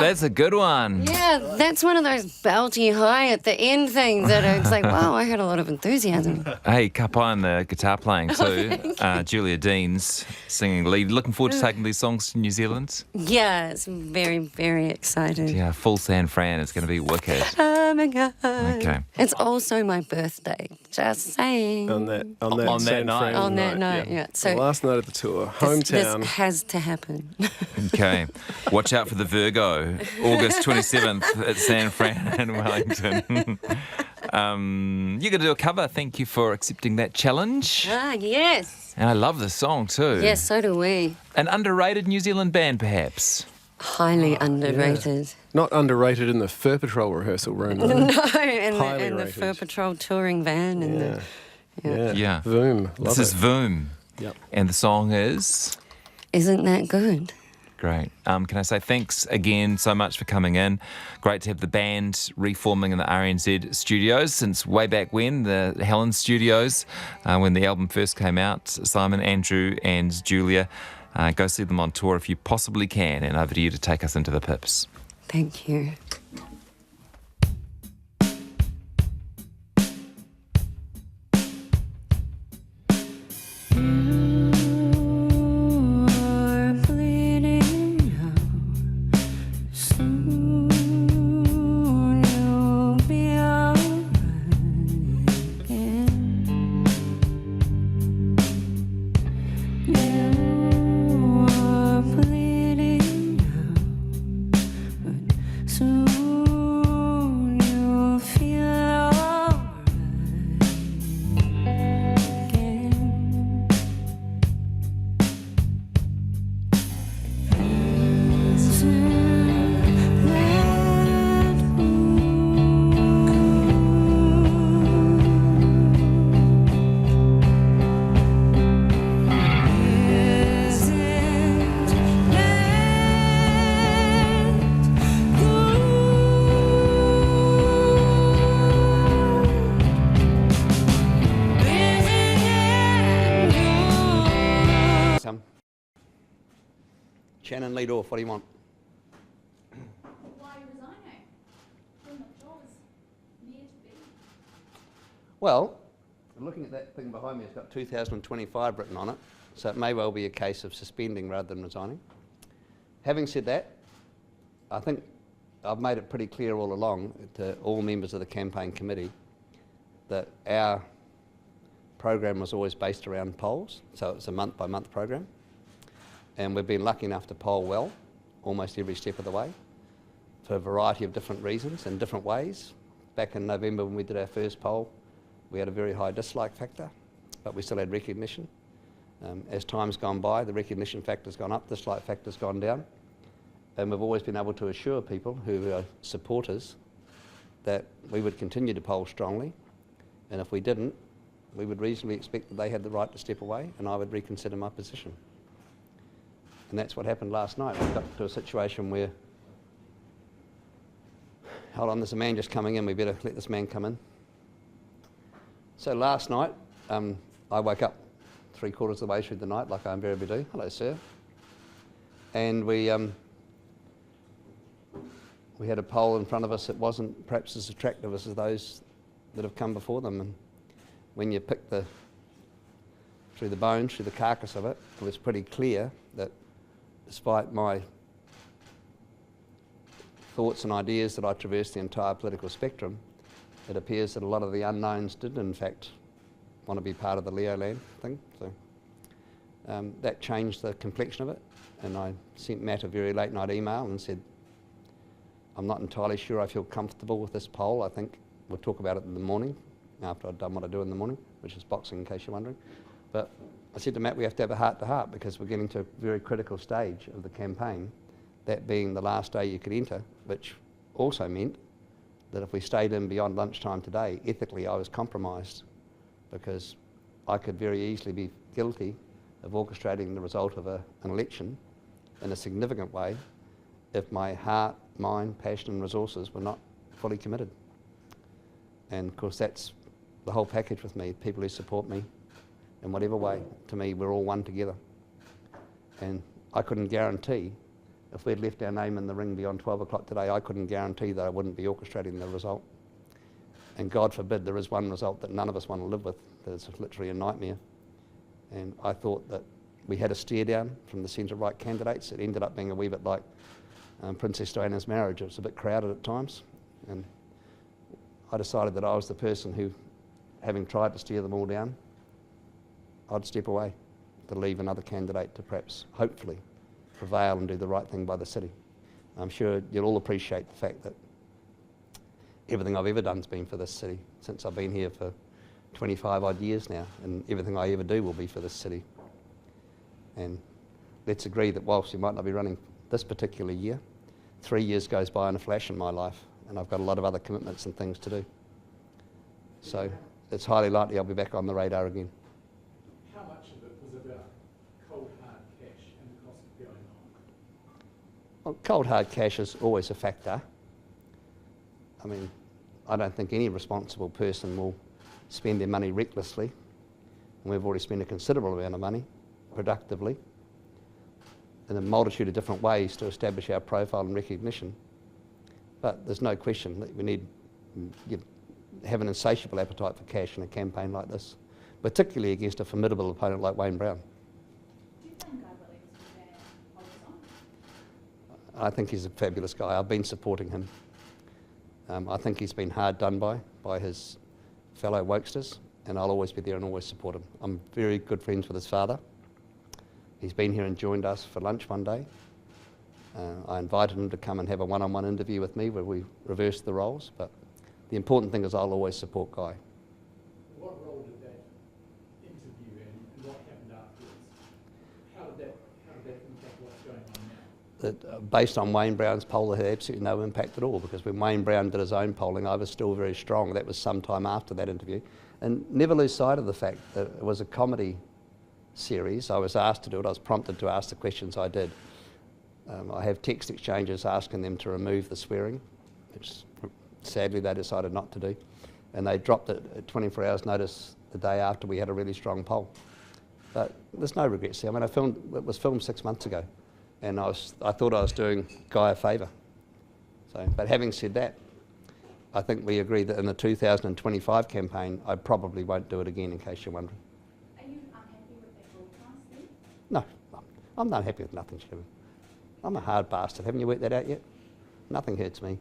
That's a good one. Yeah, that's one of those belty high at the end things that it's like, wow, I had a lot of enthusiasm. Hey, Kapai on the guitar playing too. Julia Dean's singing lead. Looking forward to taking these songs to New Zealand. Yeah, it's very, very excited. Yeah, full San Fran. It's going to be wicked. Oh my God. Okay. It's also my birthday. Just saying. On that San night. Fran On that night, yeah. The So last night of the tour, this hometown. has to happen. Okay. Watch out for the Virgo. August 27th at San Fran in Wellington. You're going to do a cover. Thank you for accepting that challenge. Yes. And I love this song too. Yes, so do we. An underrated New Zealand band, perhaps. Highly underrated. Not underrated in the Fur Patrol rehearsal room. No, and Highly the rated. Fur Patrol touring van. And Yeah. Voom. Love This is it. Voom. Yep. And the song is... Isn't that good? Great. Can I say thanks again so much for coming in. Great to have the band reforming in the RNZ studios since way back when, the Helen studios, when the album first came out. Simon, Andrew and Julia, go see them on tour if you possibly can. And over to you to take us into the pips. Thank you. Shannon, lead off. What do you want? Why are you resigning? When the job is near to be. Well, looking at that thing behind me, it's got 2025 written on it, so it may well be a case of suspending rather than resigning. Having said that, I think I've made it pretty clear all along to all members of the campaign committee that our program was always based around polls, so it's a month-by-month program. And we've been lucky enough to poll well, almost every step of the way, for a variety of different reasons and different ways. Back in November when we did our first poll, we had a very high dislike factor, but we still had recognition. As time's gone by, the recognition factor's gone up, dislike factor's gone down, and we've always been able to assure people who are supporters that we would continue to poll strongly, and if we didn't, we would reasonably expect that they had the right to step away, and I would reconsider my position. And that's what happened last night. We got to a situation where, hold on, there's a man just coming in, we better let this man come in. So last night, I woke up 3/4 of the way through the night, like I invariably do. Hello, sir. And we had a poll in front of us that wasn't perhaps as attractive as those that have come before them. And when you pick through the bones, through the carcass of it, it was pretty clear that despite my thoughts and ideas that I traversed the entire political spectrum, it appears that a lot of the unknowns did in fact want to be part of the Leoland thing. So that changed the complexion of it, and I sent Matt a very late night email and said, I'm not entirely sure I feel comfortable with this poll. I think we'll talk about it in the morning, after I've done what I do in the morning, which is boxing in case you're wondering. But I said to Matt, we have to have a heart-to-heart because we're getting to a very critical stage of the campaign, that being the last day you could enter, which also meant that if we stayed in beyond lunchtime today, ethically I was compromised because I could very easily be guilty of orchestrating the result of an election in a significant way if my heart, mind, passion and resources were not fully committed. And of course that's the whole package with me, people who support me in whatever way. To me, we're all one together. And I couldn't guarantee if we'd left our name in the ring beyond 12 o'clock today, I couldn't guarantee that I wouldn't be orchestrating the result. And God forbid there is one result that none of us want to live with, that is literally a nightmare. And I thought that we had a stare down from the centre-right candidates. It ended up being a wee bit like Princess Diana's marriage. It was a bit crowded at times. And I decided that I was the person who, having tried to steer them all down, I'd step away to leave another candidate to perhaps, hopefully, prevail and do the right thing by the city. I'm sure you'll all appreciate the fact that everything I've ever done has been for this city since I've been here for 25 odd years now, and everything I ever do will be for this city. And let's agree that whilst we might not be running this particular year, 3 years goes by in a flash in my life, and I've got a lot of other commitments and things to do. So it's highly likely I'll be back on the radar again. How much of it was about cold hard cash and the cost of going on? Well, cold hard cash is always a factor. I mean, I don't think any responsible person will spend their money recklessly. And we've already spent a considerable amount of money productively in a multitude of different ways to establish our profile and recognition. But there's no question that we need you have an insatiable appetite for cash in a campaign like this, particularly against a formidable opponent like Wayne Brown. Do you think Guy Williams was there on his own? I think he's a fabulous guy. I've been supporting him. I think he's been hard done by his fellow Wokesters, and I'll always be there and always support him. I'm very good friends with his father. He's been here and joined us for lunch one day. I invited him to come and have a one-on-one interview with me where we reversed the roles, but the important thing is I'll always support Guy. What role did that interview and what happened afterwards? How did that impact what's going on now? That, based on Wayne Brown's poll, it had absolutely no impact at all, because when Wayne Brown did his own polling, I was still very strong. That was some time after that interview. And never lose sight of the fact that it was a comedy series. I was asked to do it. I was prompted to ask the questions I did. I have text exchanges asking them to remove the swearing, which sadly they decided not to do. And they dropped it at 24 hours notice the day after we had a really strong poll. But there's no regrets there. I mean, it was filmed 6 months ago, and I thought I was doing Guy a favour. But having said that, I think we agreed that in the 2025 campaign, I probably won't do it again, in case you're wondering. Are you unhappy with that broadcast then? No, I'm not happy with nothing, Sherman. I'm a hard bastard. Haven't you worked that out yet? Nothing hurts me.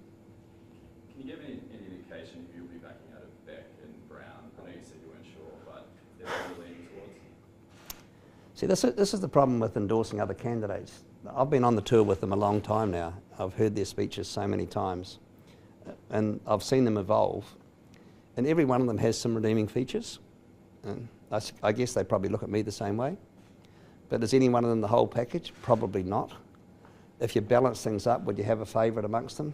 Can you give any indication if you'll be backing out of Beck and Brown? I know you said you weren't sure, but is that what you're leaning towards? See, this is the problem with endorsing other candidates. I've been on the tour with them a long time now. I've heard their speeches so many times, and I've seen them evolve, and every one of them has some redeeming features. And I guess they probably look at me the same way. But is any one of them the whole package? Probably not. If you balance things up, would you have a favourite amongst them?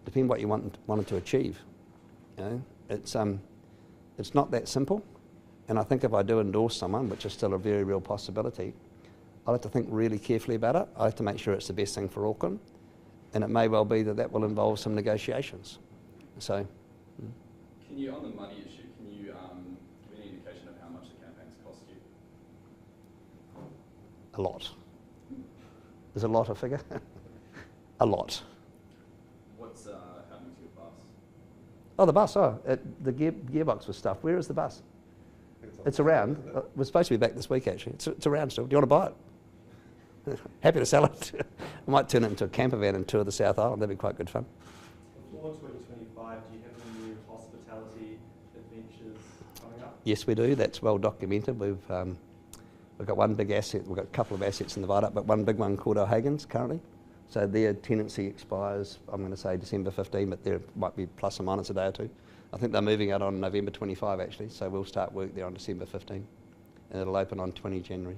Depend what you wanted to achieve. You know, it's not that simple. And I think if I do endorse someone, which is still a very real possibility, I'll have to think really carefully about it. I have to make sure it's the best thing for Auckland, and it may well be that will involve some negotiations. So, Can you, on the money issue, can you give any indication of how much the campaign's cost you? a lot. Is a lot a figure? A lot. What's happening to your bus? Oh, the bus. Oh, the gearbox was stuffed. Where is the bus? It's around. We're supposed to be back this week, actually. It's around still. Do you want to buy it? Happy to sell it. I might turn it into a camper van and tour the South Island. That'd be quite good fun. For 2025, do you have any new hospitality adventures coming up? Yes, we do. That's well documented. We've got one big asset. We've got a couple of assets in the viaduct, but one big one called O'Hagan's currently. So their tenancy expires, I'm going to say December 15, but there might be plus or minus a day or two. I think they're moving out on November 25 actually, so we'll start work there on December 15, and it'll open on 20 January.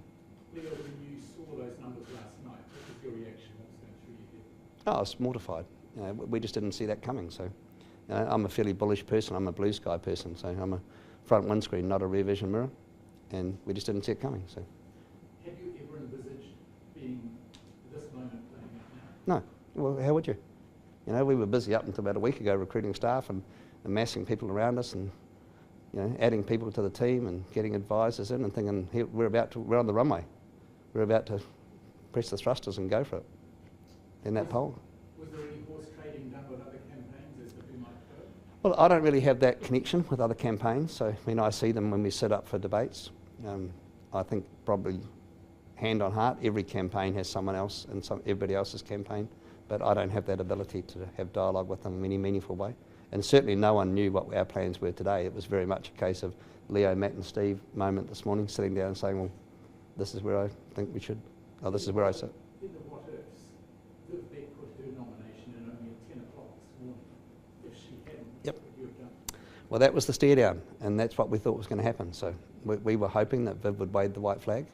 Leo, when you saw those numbers last night, what was your reaction? What was going through your head? Oh, I was mortified. You know, we just didn't see that coming. So, you know, I'm a fairly bullish person. I'm a blue sky person. So I'm a front windscreen, not a rear vision mirror, and we just didn't see it coming. So. Have you ever envisaged being this moment playing out now? No. Well, how would you? You know, we were busy up until about a week ago recruiting staff and amassing people around us, and you know, adding people to the team and getting advisors in, and thinking, here, we're on the runway. We're about to press the thrusters and go for it. than that poll. Was there any horse trading done with other campaigns as to who might vote? Well, I don't really have that connection with other campaigns, so I mean, I see them when we sit up for debates. I think probably hand on heart, every campaign has someone else and everybody else's campaign, but I don't have that ability to have dialogue with them in any meaningful way. And certainly no one knew what our plans were today. It was very much a case of Leo, Matt and Steve moment this morning, sitting down and saying, well, this is where I think we should, or this is where I sit. In the what ifs, Viv Beck put her nomination in only at 10 o'clock this morning. If she hadn't, Yep. what would you have done? Well, that was the stare down, and that's what we thought was going to happen. So we were hoping that Viv would wave the white flag.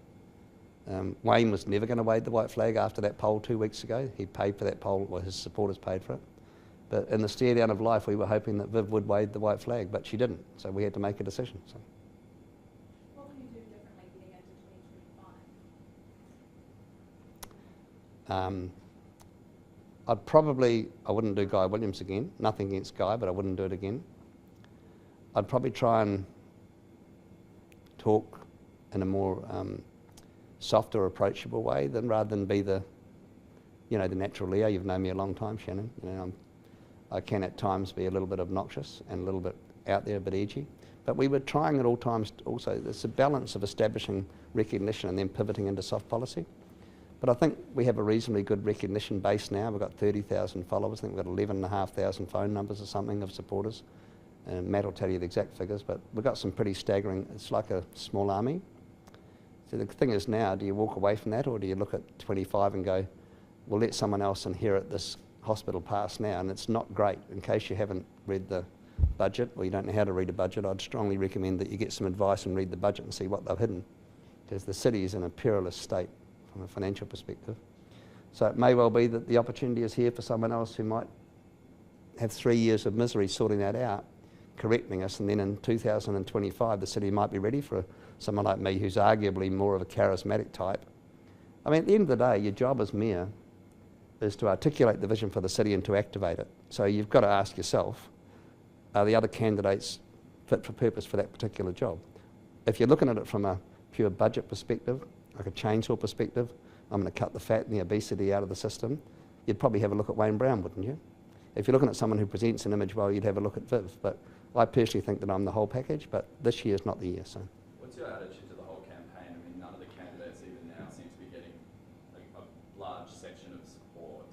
Wayne was never going to wave the white flag after that poll 2 weeks ago. He paid for that poll, or his supporters paid for it. But in the stare down of life, we were hoping that Viv would wave the white flag, but she didn't. So we had to make a decision. So. What can you do differently getting into 2025? I wouldn't do Guy Williams again. Nothing against Guy, but I wouldn't do it again. I'd probably try and talk in a more softer, approachable way rather than be the natural Leo. You've known me a long time, Shannon. I can at times be a little bit obnoxious and a little bit out there, a bit edgy. But we were trying at all times also. There's a balance of establishing recognition and then pivoting into soft policy. But I think we have a reasonably good recognition base now. We've got 30,000 followers. I think we've got 11,500 phone numbers or something of supporters. And Matt will tell you the exact figures, but we've got some pretty staggering. It's like a small army. So the thing is now, do you walk away from that, or do you look at 25 and go, we'll let someone else inherit this hospital pass now? And it's not great. In case you haven't read the budget, or you don't know how to read a budget, I'd strongly recommend that you get some advice and read the budget and see what they've hidden, because the city is in a perilous state from a financial perspective. So it may well be that the opportunity is here for someone else who might have 3 years of misery sorting that out, correcting us, and then in 2025 the city might be ready for someone like me who's arguably more of a charismatic type. I mean, at the end of the day, your job as mayor is to articulate the vision for the city and to activate it. So you've got to ask yourself, are the other candidates fit for purpose for that particular job? If you're looking at it from a pure budget perspective, like a chainsaw perspective, I'm going to cut the fat and the obesity out of the system, you'd probably have a look at Wayne Brown, wouldn't you? If you're looking at someone who presents an image well, you'd have a look at Viv. But I personally think that I'm the whole package, but this year's not the year. So. What's your attitude to the whole campaign? I mean, none of the candidates even now seem to be getting a large section of support.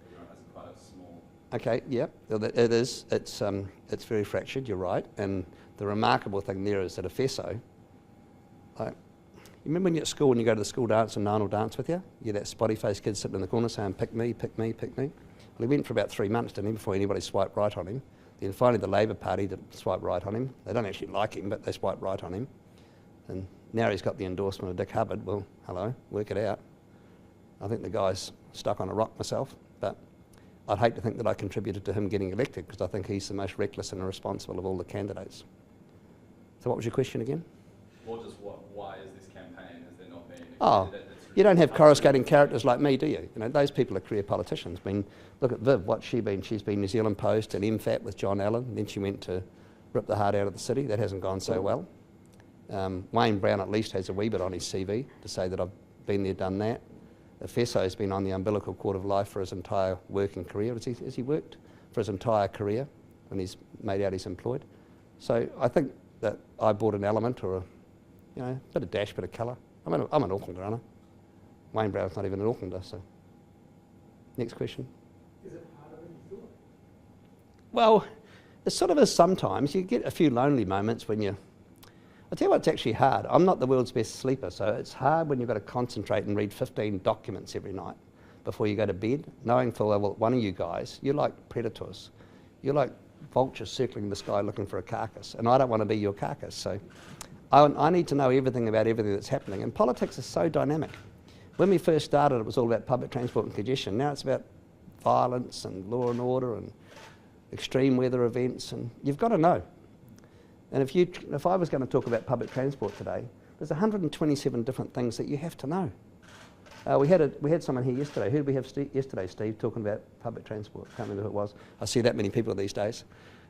Everyone has quite a small... Okay, yeah, it is. It's very fractured, you're right. And the remarkable thing there is that a FESO, you remember when you're at school and you go to the school dance and no one will dance with you? You're that spotty-faced kid sitting in the corner saying, pick me, pick me, pick me. Well, he went for about 3 months, didn't he, before anybody swiped right on him. Then finally the Labor Party did swipe right on him. They don't actually like him, but they swipe right on him. And now he's got the endorsement of Dick Hubbard. Well, hello, work it out. I think the guy's stuck on a rock myself, but I'd hate to think that I contributed to him getting elected, because I think he's the most reckless and irresponsible of all the candidates. So what was your question again? Or just why is this campaign, has there not been a Oh, candidate that's you don't have really coruscating characters like me, do you? You know, those people are career politicians. I mean, look at Viv, what's she been? She's been New Zealand Post and MFAT with John Allen, then she went to rip the heart out of the city. That hasn't gone so well. Wayne Brown at least has a wee bit on his CV to say that I've been there, done that. Fesso's been on the umbilical cord of life for his entire working career. Has he worked for his entire career when he's made out he's employed? So I think that I brought an element or a bit of dash, bit of colour. I'm an Aucklander, aren't I? Wayne Brown's not even an Aucklander, so. Next question. Is it harder than you thought? Well, it sort of is sometimes. You get a few lonely moments when you... I'll tell you what's actually hard. I'm not the world's best sleeper, so it's hard when you've got to concentrate and read 15 documents every night before you go to bed, knowing full well one of you guys, you're like predators. You're like vultures circling the sky looking for a carcass, and I don't want to be your carcass, so I need to know everything about everything that's happening, and politics is so dynamic. When we first started, it was all about public transport and congestion. Now it's about violence and law and order and extreme weather events, and you've got to know. And if I was going to talk about public transport today, there's 127 different things that you have to know. We had someone here yesterday. Who did we have yesterday, Steve, talking about public transport? I can't remember who it was. I see that many people these days.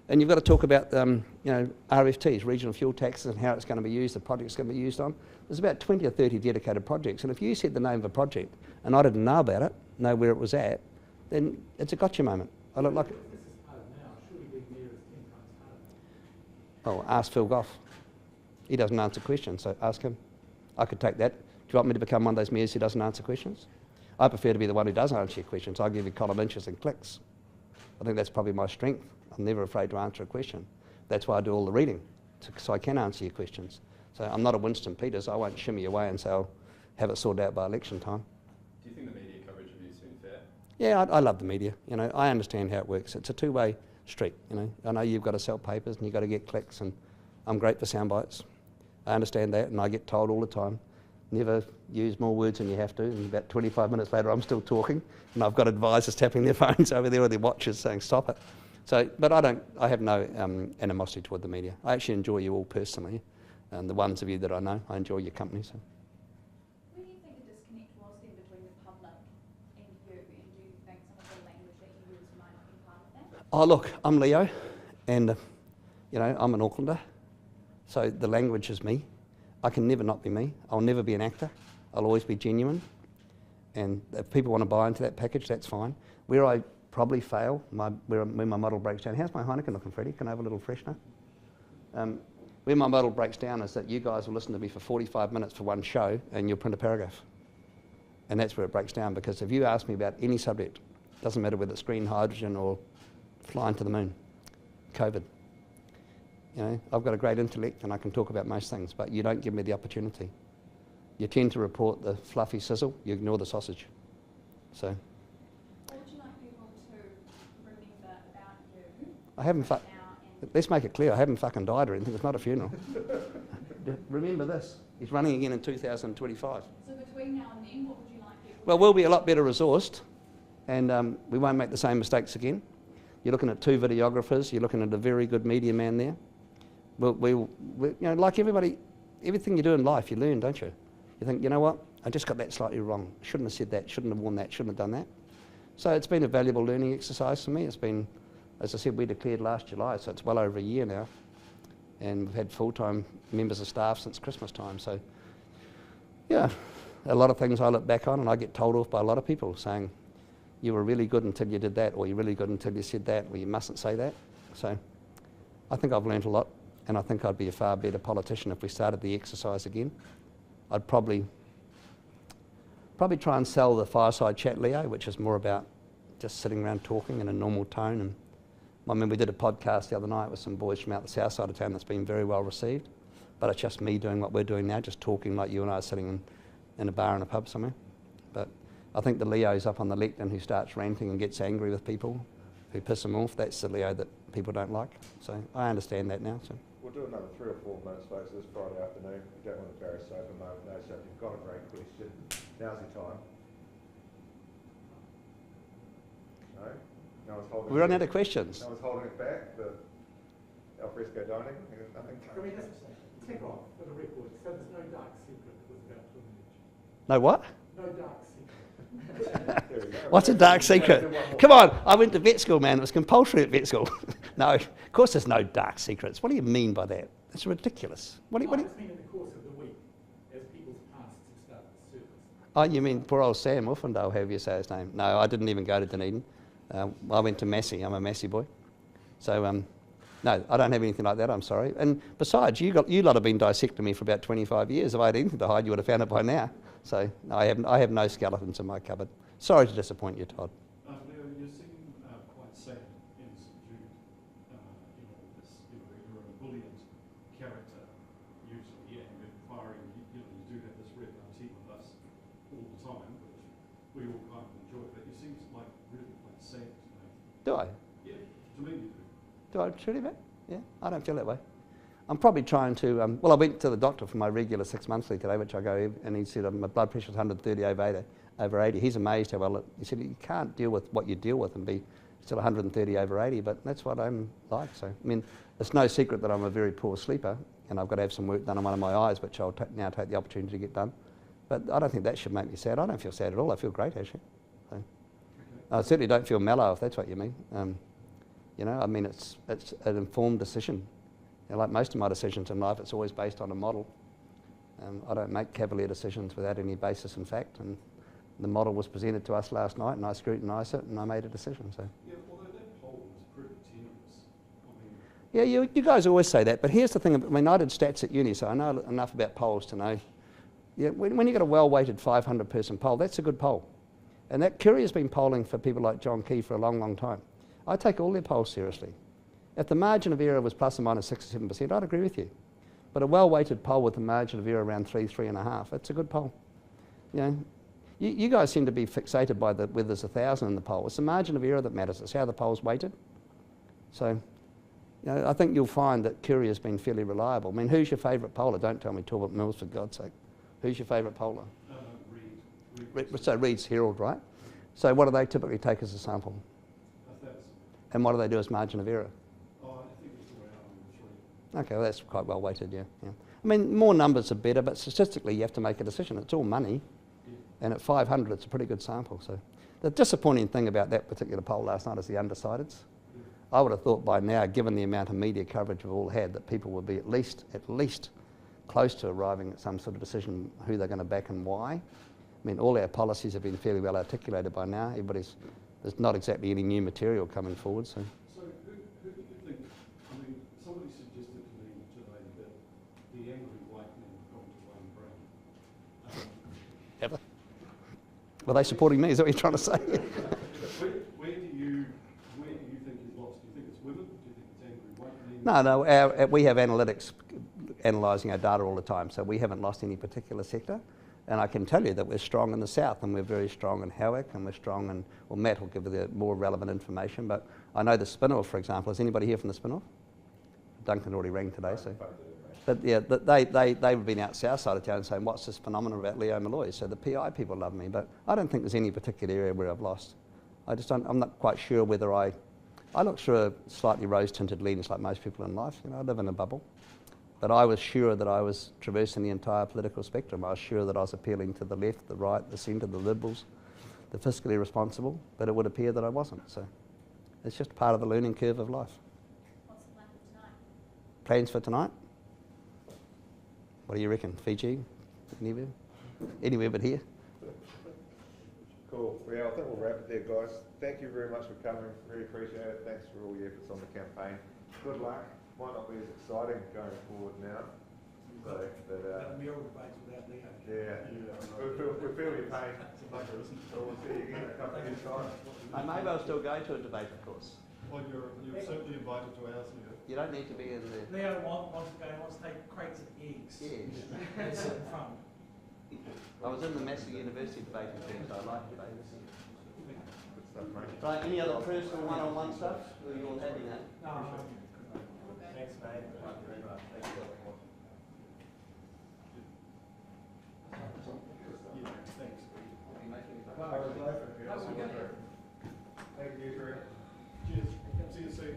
And you've got to talk about RFTs, regional fuel taxes, and how it's going to be used, the project's going to be used on. There's about 20 or 30 dedicated projects. And if you said the name of a project and I didn't know about it, know where it was at, then it's a gotcha moment. I look like it. This is hard now. Surely being mayor is 10 times harder. Oh, ask Phil Goff. He doesn't answer questions, so ask him. I could take that. Do you want me to become one of those mayors who doesn't answer questions? I prefer to be the one who does answer your questions. I'll give you column inches and clicks. I think that's probably my strength. I'm never afraid to answer a question. That's why I do all the reading, so I can answer your questions. So I'm not a Winston Peters. I won't shimmy away and say I'll have it sorted out by election time. Do you think the media coverage of you has been fair? Yeah, I love the media. You know, I understand how it works. It's a two-way street. You know, I know you've got to sell papers and you've got to get clicks, and I'm great for sound bites. I understand that, and I get told all the time, never use more words than you have to. And about 25 minutes later, I'm still talking, and I've got advisors tapping their phones over there or their watches saying, "Stop it." So, but I have no animosity toward the media. I actually enjoy you all personally, and the ones of you that I know, I enjoy your company. So. Where do you think a disconnect was then between the public and you? And do you think some of the language that you use might not be part of that? Oh, look, I'm Leo, and you know, I'm an Aucklander, so the language is me. I can never not be me. I'll never be an actor. I'll always be genuine, and if people want to buy into that package, that's fine. Where I probably fail, when my model breaks down. How's my Heineken looking, Freddie? Can I have a little freshener? Where my model breaks down is that you guys will listen to me for 45 minutes for one show, and you'll print a paragraph, and that's where it breaks down. Because if you ask me about any subject, doesn't matter whether it's green hydrogen or flying to the moon, COVID. You know, I've got a great intellect and I can talk about most things, but you don't give me the opportunity. You tend to report the fluffy sizzle, you ignore the sausage. So, What would you like people to remember about you? I haven't now and let's make it clear, I haven't fucking died or anything, it's not a funeral. Remember this, he's running again in 2025. so between now and then, what would you like people Well, we'll be a lot better resourced, and we won't make the same mistakes again. You're looking at 2 videographers, you're looking at a very good media man there. We you know, like everybody, everything you do in life, you learn, don't you? You think, you know what, I just got that slightly wrong. Shouldn't have said that, shouldn't have worn that, shouldn't have done that. So it's been a valuable learning exercise for me. It's been, as I said, we declared last July, so it's well over a year now. And we've had full-time members of staff since Christmas time. So, yeah, a lot of things I look back on and I get told off by a lot of people saying, you were really good until you did that, or you're really good until you said that, or you mustn't say that. So I think I've learned a lot, and I think I'd be a far better politician if we started the exercise again. I'd probably try and sell the fireside chat, Leo, which is more about just sitting around talking in a normal tone. And I mean, we did a podcast the other night with some boys from out the south side of town that's been very well received, but it's just me doing what we're doing now, just talking like you and I are sitting in a bar in a pub somewhere. But I think the Leo's up on the lectern who starts ranting and gets angry with people who piss him off. That's the Leo that people don't like. So I understand that now. So. We'll do another 3 or 4 minutes, folks, this Friday afternoon. We don't want to embarrass you over a moment. No, so if you've got a great question, now's your time. No? No one's holding We run out of questions. No one's holding it back. The alfresco dining, nothing. Can we just tick off for the record? So there's no dark secret with about Plumage. No what? No dark secret. There we go. What's a dark secret? Come on, I went to vet school, man. It was compulsory at vet school. No, of course there's no dark secrets. What do you mean by that? It's ridiculous. What do you... I just mean in the course of the week, as people's pasts have started to surface. Oh, you mean poor old Sam Uffendale, however you say his name. No, I didn't even go to Dunedin. I went to Massey. I'm a Massey boy. So, no, I don't have anything like that, I'm sorry. And besides, you lot have been dissecting me for about 25 years. If I had anything to hide, you would have found it by now. So, no, I have no skeletons in my cupboard. Sorry to disappoint you, Todd. Leo, you seem quite sad and subdued in all this. You're a brilliant character, usually, and inspiring. You do have this repartee with us all the time, which we all kind of enjoy, but you seem like really quite sad today. Do I? Yeah, to me you do. Do I truly, mate? Yeah, I don't feel that way. I'm probably trying to, well, I went to the doctor for my regular 6 monthly today, which I go, and he said my blood pressure's 130 over 80. He's amazed how well he said you can't deal with what you deal with and be still 130 over 80, but that's what I'm like. So, I mean, it's no secret that I'm a very poor sleeper, and I've got to have some work done on one of my eyes, which I'll now take the opportunity to get done. But I don't think that should make me sad. I don't feel sad at all. I feel great, actually. So, Okay. I certainly don't feel mellow, if that's what you mean. You know, I mean, it's an informed decision. You know, like most of my decisions in life, it's always based on a model. I don't make cavalier decisions without any basis in fact, and The model was presented to us last night and I scrutinised it and I made a decision. So. Yeah, although that poll was pretty tenuous. I mean, Yeah, you guys always say that, but here's the thing. I mean, I did stats at uni, so I know enough about polls to know. Yeah, when you get a well-weighted 500-person poll, that's a good poll. And that Currier's been polling for people like John Key for a long, long time. I take all their polls seriously. If the margin of error was plus or minus 6 or 7%, I'd agree with you. But a well-weighted poll with a margin of error around 3.5, that's a good poll. You know, you guys seem to be fixated by whether there's 1,000 in the poll. It's the margin of error that matters. It's how the poll's weighted. So, you know, I think you'll find that Currier's been fairly reliable. I mean, who's your favourite poller? Don't tell me Talbot Mills, for God's sake. Who's your favourite poller? So Reed's Herald, right? So what do they typically take as a sample? 1,000. And what do they do as margin of error? Oh, I think it's around 3. Okay, well, that's quite well weighted, yeah. I mean, more numbers are better, but statistically you have to make a decision. It's all money, and at 500 it's a pretty good sample. So the disappointing thing about that particular poll last night is the undecideds. I would have thought by now, given the amount of media coverage we've all had, that people would be at least close to arriving at some sort of decision who they're going to back and why. I mean, all our policies have been fairly well articulated by now. There's not exactly any new material coming forward. So who do you think, I mean, somebody suggested to me today that the angry white men have gone to one brain. were they supporting me? Is that what you're trying to say? Where do you think he's lost? Do you think it's women? Do you think it's angry white men? No, we have analytics analysing our data all the time, so we haven't lost any particular sector. And I can tell you that we're strong in the south, and we're very strong in Howick, and we're strong in, well, Matt will give you the more relevant information, but I know the spin-off, for example. Is anybody here from the spin-off? Duncan already rang today, so. But yeah, they've been out south side of town saying, what's this phenomenon about Leo Molloy? So the PI people love me, but I don't think there's any particular area where I've lost. I'm not quite sure whether I look through a slightly rose-tinted lens like most people in life. You know, I live in a bubble. But I was sure that I was traversing the entire political spectrum. I was sure that I was appealing to the left, the right, the centre, the Liberals, the fiscally responsible, but it would appear that I wasn't. So it's just part of the learning curve of life. What's the plan for tonight? Plans for tonight? What do you reckon? Fiji? Anywhere? Anywhere but here? Cool. Well, I think we'll wrap it there, guys. Thank you very much for coming. Really appreciate it. Thanks for all your efforts on the campaign. Good luck. Might not be as exciting going forward now. So, but, Mural debates without Leo. yeah, we feel your pain. So we'll see you again in a couple of years' time. I may well still go to a debate, of course. Well, you're certainly invited to ours here. You don't need to be in the... Leo wants to take crates of eggs. Yes. And sit in front. I was in the Massey University debating team, so I like debating. Good stuff, mate. Right, any other personal one-on-one stuff? Or are you all happy now? No, Thanks, mate. Thank you. Yeah, thanks. Thank you, Drew. Cheers. See you soon.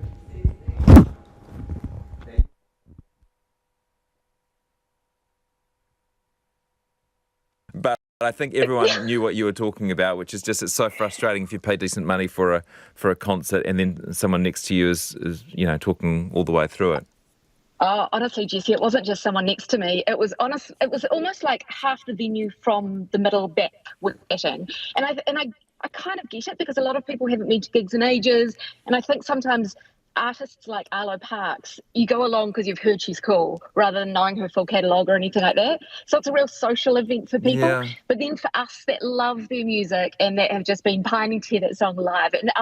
But I think everyone knew what you were talking about, which is just, it's so frustrating if you pay decent money for a concert and then someone next to you is you know, talking all the way through it. Oh, honestly, Jesse, it wasn't just someone next to me. It was almost like half the venue from the middle back was chatting. And I kind of get it, because a lot of people haven't been to gigs in ages. And I think sometimes artists like Arlo Parks, you go along because you've heard she's cool rather than knowing her full catalogue or anything like that. So it's a real social event for people. Yeah. But then for us that love their music and that have just been pining to hear that song live, and